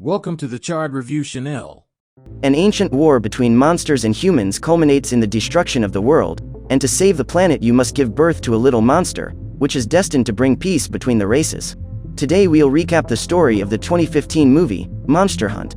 Welcome to the Chard Review Chanel. An ancient war between monsters and humans culminates in the destruction of the world, and to save the planet you must give birth to a little monster, which is destined to bring peace between the races. Today we'll recap the story of the 2015 movie, Monster Hunt.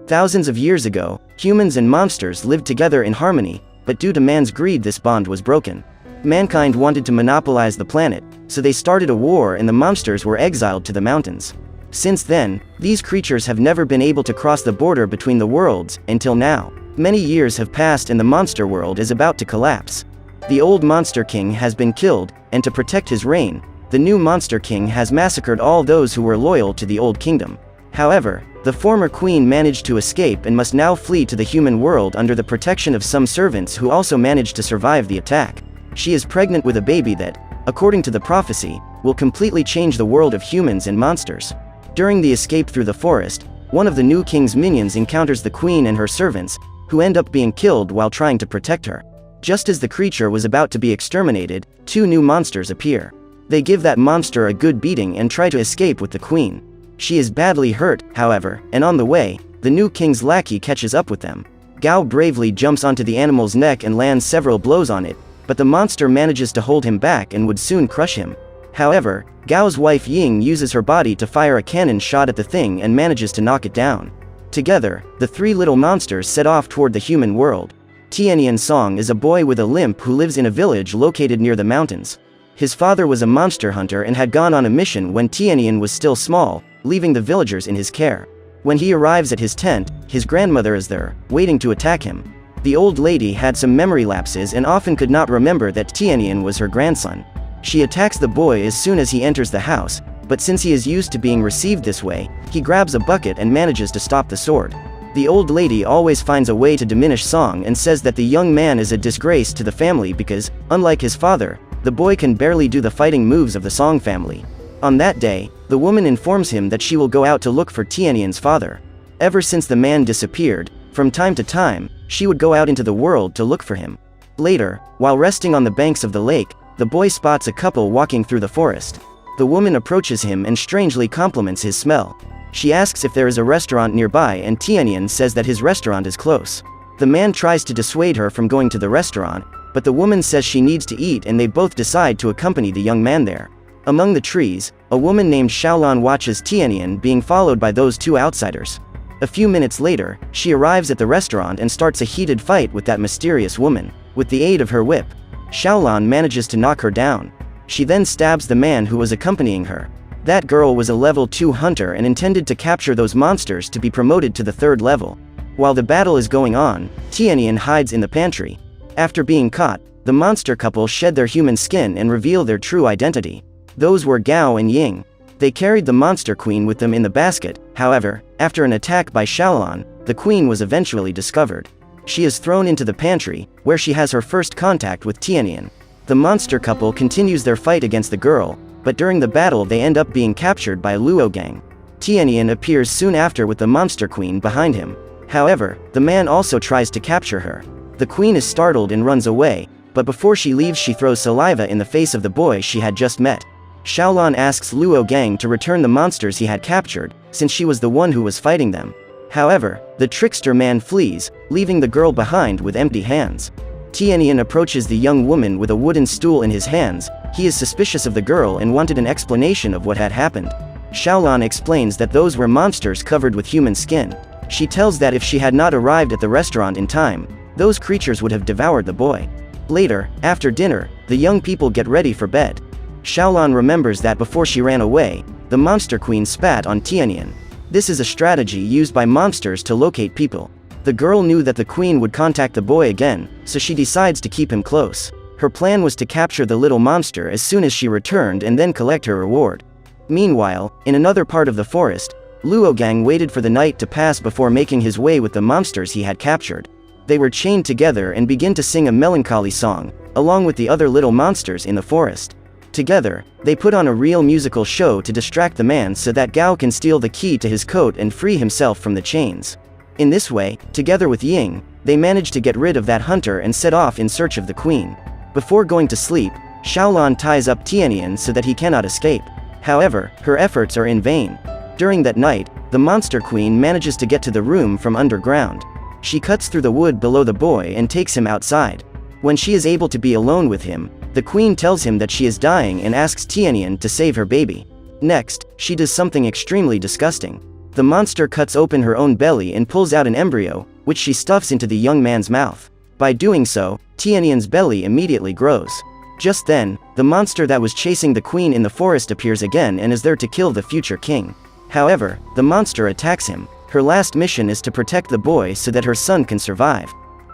Thousands of years ago, humans and monsters lived together in harmony, but due to man's greed this bond was broken. Mankind wanted to monopolize the planet, so they started a war and the monsters were exiled to the mountains. Since then, these creatures have never been able to cross the border between the worlds, until now. Many years have passed and the monster world is about to collapse. The old Monster King has been killed, and to protect his reign, the new Monster King has massacred all those who were loyal to the old kingdom. However, the former queen managed to escape and must now flee to the human world under the protection of some servants who also managed to survive the attack. She is pregnant with a baby that, according to the prophecy, will completely change the world of humans and monsters. During the escape through the forest, one of the new king's minions encounters the queen and her servants, who end up being killed while trying to protect her. Just as the creature was about to be exterminated, two new monsters appear. They give that monster a good beating and try to escape with the queen. She is badly hurt, however, and on the way, the new king's lackey catches up with them. Gao bravely jumps onto the animal's neck and lands several blows on it, but the monster manages to hold him back and would soon crush him. However, Gao's wife Ying uses her body to fire a cannon shot at the thing and manages to knock it down. Together, the three little monsters set off toward the human world. Tianyan Song is a boy with a limp who lives in a village located near the mountains. His father was a monster hunter and had gone on a mission when Tianyan was still small, leaving the villagers in his care. When he arrives at his tent, his grandmother is there, waiting to attack him. The old lady had some memory lapses and often could not remember that Tianyan was her grandson. She attacks the boy as soon as he enters the house, but since he is used to being received this way, he grabs a bucket and manages to stop the sword. The old lady always finds a way to diminish Song and says that the young man is a disgrace to the family because, unlike his father, the boy can barely do the fighting moves of the Song family. On that day, the woman informs him that she will go out to look for Tianyan's father. Ever since the man disappeared, from time to time, she would go out into the world to look for him. Later, while resting on the banks of the lake, the boy spots a couple walking through the forest. The woman approaches him and strangely compliments his smell. She asks if there is a restaurant nearby and Tianyan says that his restaurant is close. The man tries to dissuade her from going to the restaurant, but the woman says she needs to eat and they both decide to accompany the young man there. Among the trees, a woman named Xiaolan watches Tianyan being followed by those two outsiders. A few minutes later, she arrives at the restaurant and starts a heated fight with that mysterious woman. With the aid of her whip, Xiaolan manages to knock her down. She then stabs the man who was accompanying her. That girl was a level 2 hunter and intended to capture those monsters to be promoted to the 3rd level. While the battle is going on, Tianyan hides in the pantry. After being caught, the monster couple shed their human skin and reveal their true identity. Those were Gao and Ying. They carried the monster queen with them in the basket. However, after an attack by Xiaolan, the queen was eventually discovered. She is thrown into the pantry, where she has her first contact with Tianyan. The monster couple continues their fight against the girl, but during the battle they end up being captured by Luo Gang. Tianyan appears soon after with the monster queen behind him. However, the man also tries to capture her. The queen is startled and runs away, but before she leaves she throws saliva in the face of the boy she had just met. Xiaolan asks Luo Gang to return the monsters he had captured, since she was the one who was fighting them. However, the trickster man flees, leaving the girl behind with empty hands. Tianyan approaches the young woman with a wooden stool in his hands. He is suspicious of the girl and wanted an explanation of what had happened. Xiaolan explains that those were monsters covered with human skin. She tells that if she had not arrived at the restaurant in time, those creatures would have devoured the boy. Later, after dinner, the young people get ready for bed. Xiaolan remembers that before she ran away, the monster queen spat on Tianyan. This is a strategy used by monsters to locate people. The girl knew that the queen would contact the boy again, so she decides to keep him close. Her plan was to capture the little monster as soon as she returned and then collect her reward. Meanwhile, in another part of the forest, Luo Gang waited for the night to pass before making his way with the monsters he had captured. They were chained together and begin to sing a melancholy song, along with the other little monsters in the forest. Together, they put on a real musical show to distract the man so that Gao can steal the key to his coat and free himself from the chains. In this way, together with Ying, they manage to get rid of that hunter and set off in search of the queen. Before going to sleep, Xiaolan ties up Tianyan so that he cannot escape. However, her efforts are in vain. During that night, the monster queen manages to get to the room from underground. She cuts through the wood below the boy and takes him outside. When she is able to be alone with him, the queen tells him that she is dying and asks Tianyan to save her baby. Next, she does something extremely disgusting. The monster cuts open her own belly and pulls out an embryo, which she stuffs into the young man's mouth. By doing so, Tianyan's belly immediately grows. Just then, the monster that was chasing the queen in the forest appears again and is there to kill the future king. However, the monster attacks him. Her last mission is to protect the boy so that her son can survive.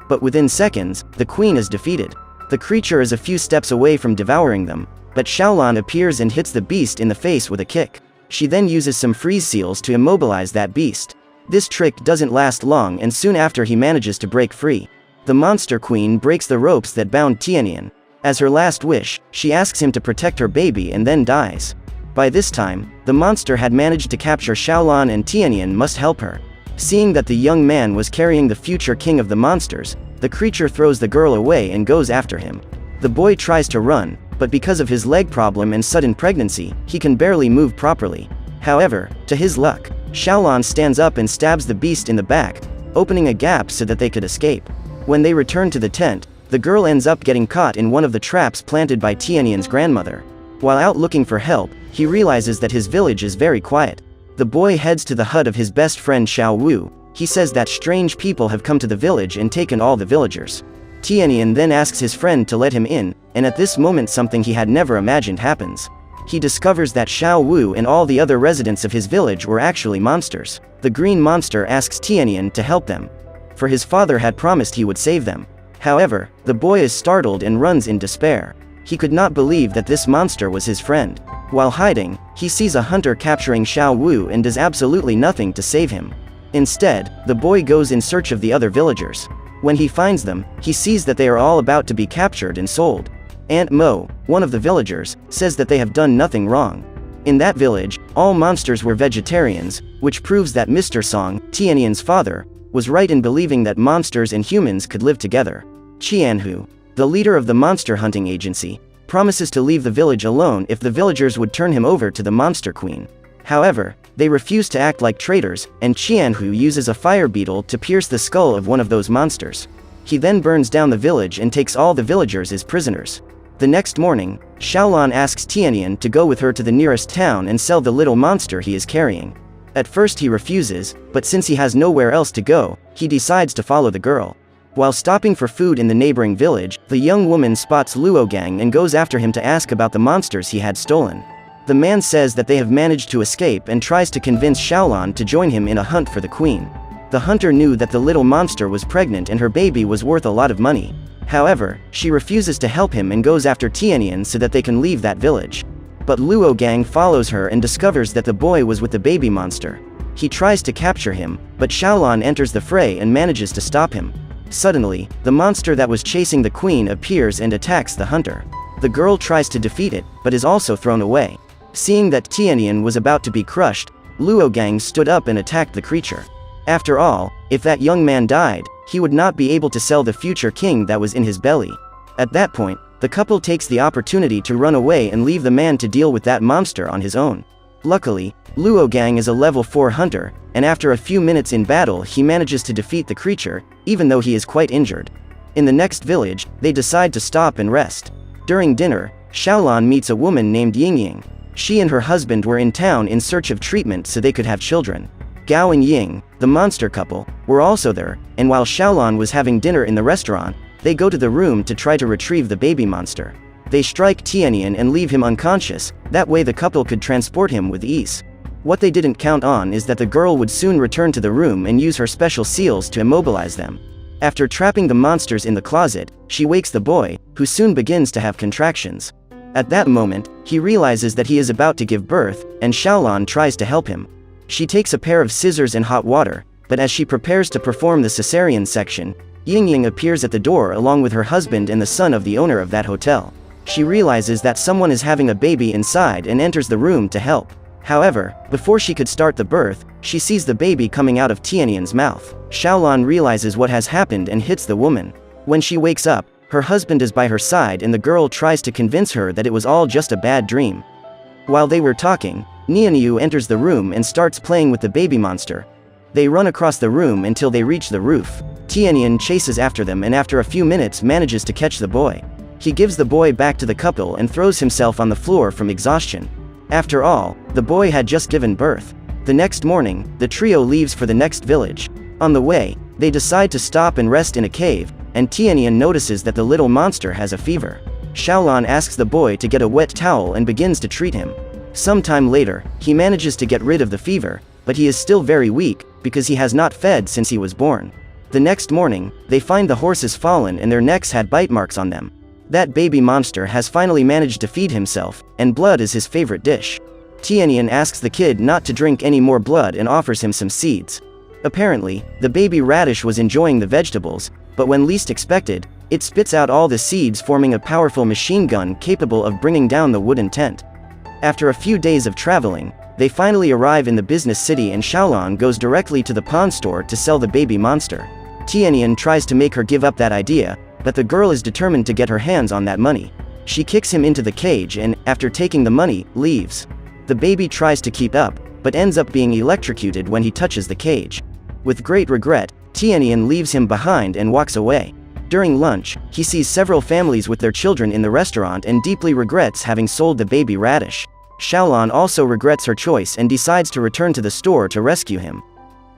But within seconds, the queen is defeated. The creature is a few steps away from devouring them, but Xiaolan appears and hits the beast in the face with a kick. She then uses some freeze seals to immobilize that beast. This trick doesn't last long and soon after he manages to break free. The monster queen breaks the ropes that bound Tianyan. As her last wish, she asks him to protect her baby and then dies. By this time, the monster had managed to capture Xiaolan and Tianyan must help her. Seeing that the young man was carrying the future king of the monsters, the creature throws the girl away and goes after him. The boy tries to run, but because of his leg problem and sudden pregnancy, he can barely move properly. However, to his luck, Xiaolan stands up and stabs the beast in the back, opening a gap so that they could escape. When they return to the tent, the girl ends up getting caught in one of the traps planted by Tianyan's grandmother. While out looking for help, he realizes that his village is very quiet. The boy heads to the hut of his best friend Xiao Wu. He says that strange people have come to the village and taken all the villagers. Tianyan then asks his friend to let him in, and at this moment something he had never imagined happens. He discovers that Xiao Wu and all the other residents of his village were actually monsters. The green monster asks Tianyan to help them, for his father had promised he would save them. However, the boy is startled and runs in despair. He could not believe that this monster was his friend. While hiding, he sees a hunter capturing Xiao Wu and does absolutely nothing to save him. Instead, the boy goes in search of the other villagers. When he finds them, he sees that they are all about to be captured and sold. Aunt Mo, one of the villagers, says that they have done nothing wrong. In that village, all monsters were vegetarians, which proves that Mr. Song, Tianyan's father, was right in believing that monsters and humans could live together. Qianhu, the leader of the monster hunting agency, promises to leave the village alone if the villagers would turn him over to the monster queen. However, they refuse to act like traitors, and Qianhu uses a fire beetle to pierce the skull of one of those monsters. He then burns down the village and takes all the villagers as prisoners. The next morning, Xiaolan asks Tianyan to go with her to the nearest town and sell the little monster he is carrying. At first he refuses, but since he has nowhere else to go, he decides to follow the girl. While stopping for food in the neighboring village, the young woman spots Luogang and goes after him to ask about the monsters he had stolen. The man says that they have managed to escape and tries to convince Xiaolan to join him in a hunt for the queen. The hunter knew that the little monster was pregnant and her baby was worth a lot of money. However, she refuses to help him and goes after Tianyan so that they can leave that village. But Luogang follows her and discovers that the boy was with the baby monster. He tries to capture him, but Xiaolan enters the fray and manages to stop him. Suddenly, the monster that was chasing the queen appears and attacks the hunter. The girl tries to defeat it, but is also thrown away. Seeing that Tianyan was about to be crushed, Luogang stood up and attacked the creature. After all, if that young man died, he would not be able to sell the future king that was in his belly. At that point, the couple takes the opportunity to run away and leave the man to deal with that monster on his own. Luckily, Luogang is a level 4 hunter, and after a few minutes in battle he manages to defeat the creature, even though he is quite injured. In the next village, they decide to stop and rest. During dinner, Xiaolan meets a woman named Yingying. She and her husband were in town in search of treatment so they could have children. Gao and Ying, the monster couple, were also there, and while Xiaolan was having dinner in the restaurant, they go to the room to try to retrieve the baby monster. They strike Tianyan and leave him unconscious, that way the couple could transport him with ease. What they didn't count on is that the girl would soon return to the room and use her special seals to immobilize them. After trapping the monsters in the closet, she wakes the boy, who soon begins to have contractions. At that moment, he realizes that he is about to give birth, and Xiaolan tries to help him. She takes a pair of scissors and hot water, but as she prepares to perform the cesarean section, Yingying appears at the door along with her husband and the son of the owner of that hotel. She realizes that someone is having a baby inside and enters the room to help. However, before she could start the birth, she sees the baby coming out of Tianyan's mouth. Xiaolan realizes what has happened and hits the woman. When she wakes up, her husband is by her side and the girl tries to convince her that it was all just a bad dream. While they were talking, Nianyu enters the room and starts playing with the baby monster. They run across the room until they reach the roof. Tianyan chases after them and after a few minutes manages to catch the boy. He gives the boy back to the couple and throws himself on the floor from exhaustion. After all, the boy had just given birth. The next morning, the trio leaves for the next village. On the way, they decide to stop and rest in a cave, and Tianyan notices that the little monster has a fever. Xiaolan asks the boy to get a wet towel and begins to treat him. Sometime later, he manages to get rid of the fever, but he is still very weak, because he has not fed since he was born. The next morning, they find the horses fallen and their necks had bite marks on them. That baby monster has finally managed to feed himself, and blood is his favorite dish. Tianyan asks the kid not to drink any more blood and offers him some seeds. Apparently, the baby radish was enjoying the vegetables, but when least expected, it spits out all the seeds, forming a powerful machine gun capable of bringing down the wooden tent. After a few days of traveling, they finally arrive in the business city and Xiaolan goes directly to the pawn store to sell the baby monster. Tianyan tries to make her give up that idea, but the girl is determined to get her hands on that money. She kicks him into the cage and, after taking the money, leaves. The baby tries to keep up, but ends up being electrocuted when he touches the cage. With great regret, Tianyan leaves him behind and walks away. During lunch, he sees several families with their children in the restaurant and deeply regrets having sold the baby radish. Xiaolan also regrets her choice and decides to return to the store to rescue him.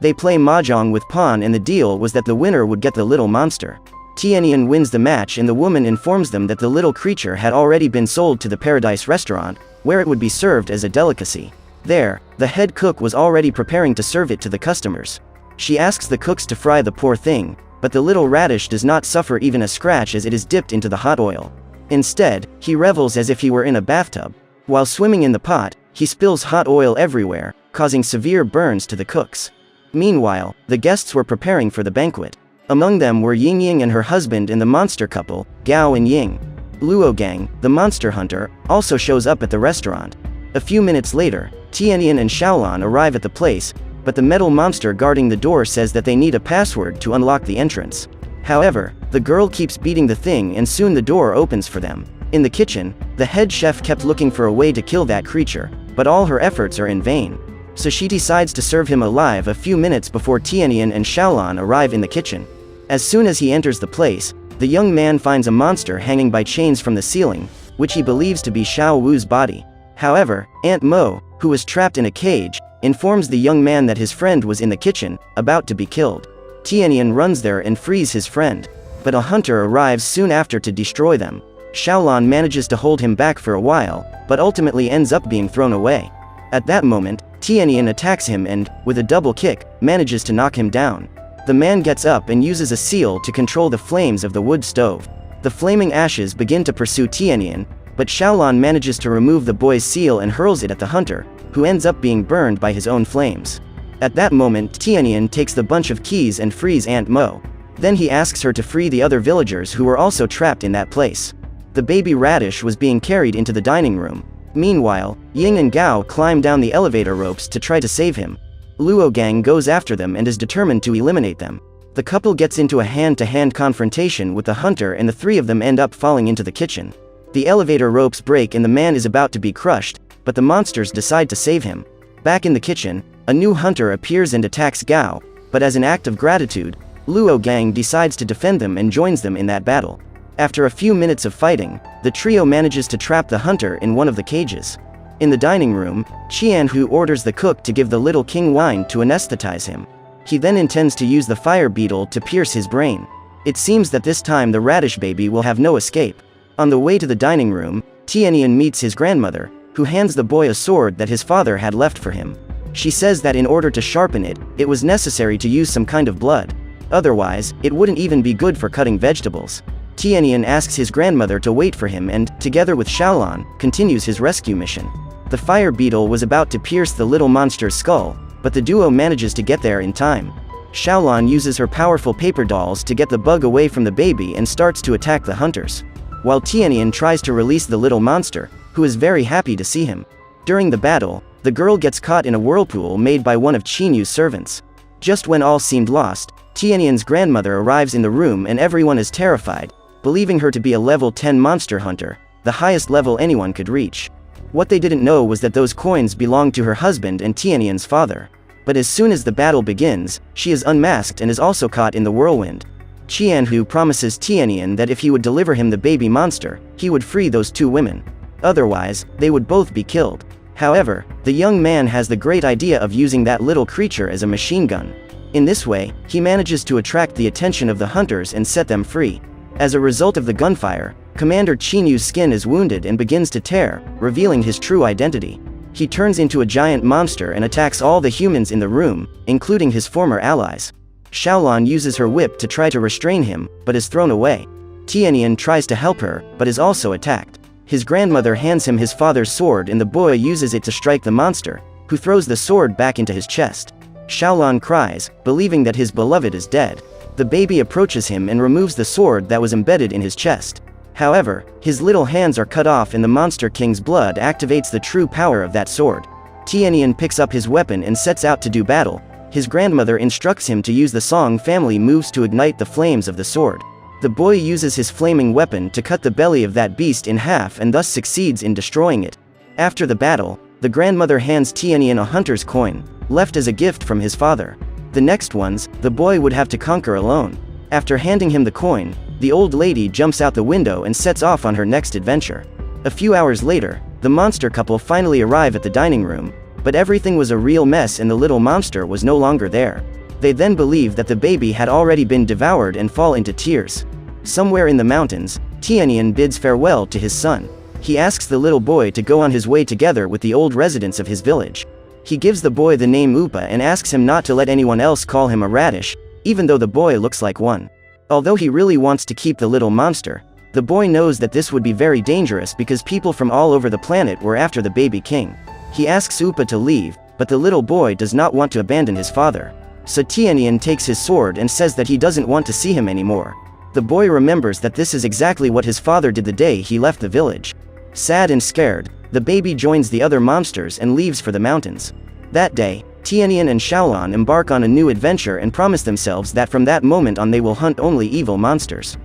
They play mahjong with pawn and the deal was that the winner would get the little monster. Tianyan wins the match and the woman informs them that the little creature had already been sold to the Paradise restaurant, where it would be served as a delicacy. There, the head cook was already preparing to serve it to the customers. She asks the cooks to fry the poor thing, but the little radish does not suffer even a scratch as it is dipped into the hot oil. Instead, he revels as if he were in a bathtub. While swimming in the pot, he spills hot oil everywhere, causing severe burns to the cooks. Meanwhile, the guests were preparing for the banquet. Among them were Yingying and her husband and the monster couple, Gao and Ying. Luogang, the monster hunter, also shows up at the restaurant. A few minutes later, Tianyan and Xiaolan arrive at the place, but the metal monster guarding the door says that they need a password to unlock the entrance. However, the girl keeps beating the thing and soon the door opens for them. In the kitchen, the head chef kept looking for a way to kill that creature, but all her efforts are in vain. So she decides to serve him alive a few minutes before Tianyan and Xiaolan arrive in the kitchen. As soon as he enters the place, the young man finds a monster hanging by chains from the ceiling, which he believes to be Xiao Wu's body. However, Aunt Mo, who was trapped in a cage, informs the young man that his friend was in the kitchen, about to be killed. Tianyan runs there and frees his friend, but a hunter arrives soon after to destroy them. Xiaolan manages to hold him back for a while, but ultimately ends up being thrown away. At that moment, Tianyan attacks him and, with a double kick, manages to knock him down. The man gets up and uses a seal to control the flames of the wood stove. The flaming ashes begin to pursue Tianyan, but Xiaolan manages to remove the boy's seal and hurls it at the hunter, who ends up being burned by his own flames. At that moment, Tianyan takes the bunch of keys and frees Aunt Mo. Then he asks her to free the other villagers who were also trapped in that place. The baby radish was being carried into the dining room. Meanwhile, Ying and Gao climb down the elevator ropes to try to save him. Luogang goes after them and is determined to eliminate them. The couple gets into a hand-to-hand confrontation with the hunter and the three of them end up falling into the kitchen. The elevator ropes break and the man is about to be crushed, but the monsters decide to save him. Back in the kitchen, a new hunter appears and attacks Gao, but as an act of gratitude, Luogang decides to defend them and joins them in that battle. After a few minutes of fighting, the trio manages to trap the hunter in one of the cages. In the dining room, Qianhu orders the cook to give the little king wine to anesthetize him. He then intends to use the fire beetle to pierce his brain. It seems that this time the radish baby will have no escape. On the way to the dining room, Tianyan meets his grandmother, who hands the boy a sword that his father had left for him. She says that in order to sharpen it, it was necessary to use some kind of blood. Otherwise, it wouldn't even be good for cutting vegetables. Tianyan asks his grandmother to wait for him and, together with Xiaolan, continues his rescue mission. The fire beetle was about to pierce the little monster's skull, but the duo manages to get there in time. Xiaolan uses her powerful paper dolls to get the bug away from the baby and starts to attack the hunters, while Tianyan tries to release the little monster, who is very happy to see him. During the battle, the girl gets caught in a whirlpool made by one of Qinyu's servants. Just when all seemed lost, Tianyan's grandmother arrives in the room and everyone is terrified, believing her to be a level 10 monster hunter, the highest level anyone could reach. What they didn't know was that those coins belonged to her husband and Tianyan's father. But as soon as the battle begins, she is unmasked and is also caught in the whirlwind. Qianhu promises Tianyan that if he would deliver him the baby monster, he would free those two women. Otherwise, they would both be killed. However, the young man has the great idea of using that little creature as a machine gun. In this way, he manages to attract the attention of the hunters and set them free. As a result of the gunfire, Commander Qinyu's skin is wounded and begins to tear, revealing his true identity. He turns into a giant monster and attacks all the humans in the room, including his former allies. Xiaolan uses her whip to try to restrain him, but is thrown away. Tianyan tries to help her, but is also attacked. His grandmother hands him his father's sword and the boy uses it to strike the monster, who throws the sword back into his chest. Xiaolan cries, believing that his beloved is dead. The baby approaches him and removes the sword that was embedded in his chest. However, his little hands are cut off and the Monster King's blood activates the true power of that sword. Tianyan picks up his weapon and sets out to do battle. His grandmother instructs him to use the Song family moves to ignite the flames of the sword. The boy uses his flaming weapon to cut the belly of that beast in half and thus succeeds in destroying it. After the battle, the grandmother hands Tianyan a hunter's coin, left as a gift from his father. The next ones, the boy would have to conquer alone. After handing him the coin, the old lady jumps out the window and sets off on her next adventure. A few hours later, the monster couple finally arrive at the dining room, but everything was a real mess and the little monster was no longer there. They then believe that the baby had already been devoured and fall into tears. Somewhere in the mountains, Tianyan bids farewell to his son. He asks the little boy to go on his way together with the old residents of his village. He gives the boy the name Upa and asks him not to let anyone else call him a radish, even though the boy looks like one. Although he really wants to keep the little monster, the boy knows that this would be very dangerous because people from all over the planet were after the baby king. He asks Upa to leave, but the little boy does not want to abandon his father. So Tianyan takes his sword and says that he doesn't want to see him anymore. The boy remembers that this is exactly what his father did the day he left the village. Sad and scared, the baby joins the other monsters and leaves for the mountains. That day, Tianyan and Xiaolan embark on a new adventure and promise themselves that from that moment on they will hunt only evil monsters.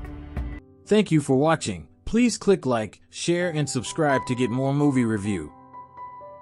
Thank you for watching. Please click like, share and subscribe to get more movie review.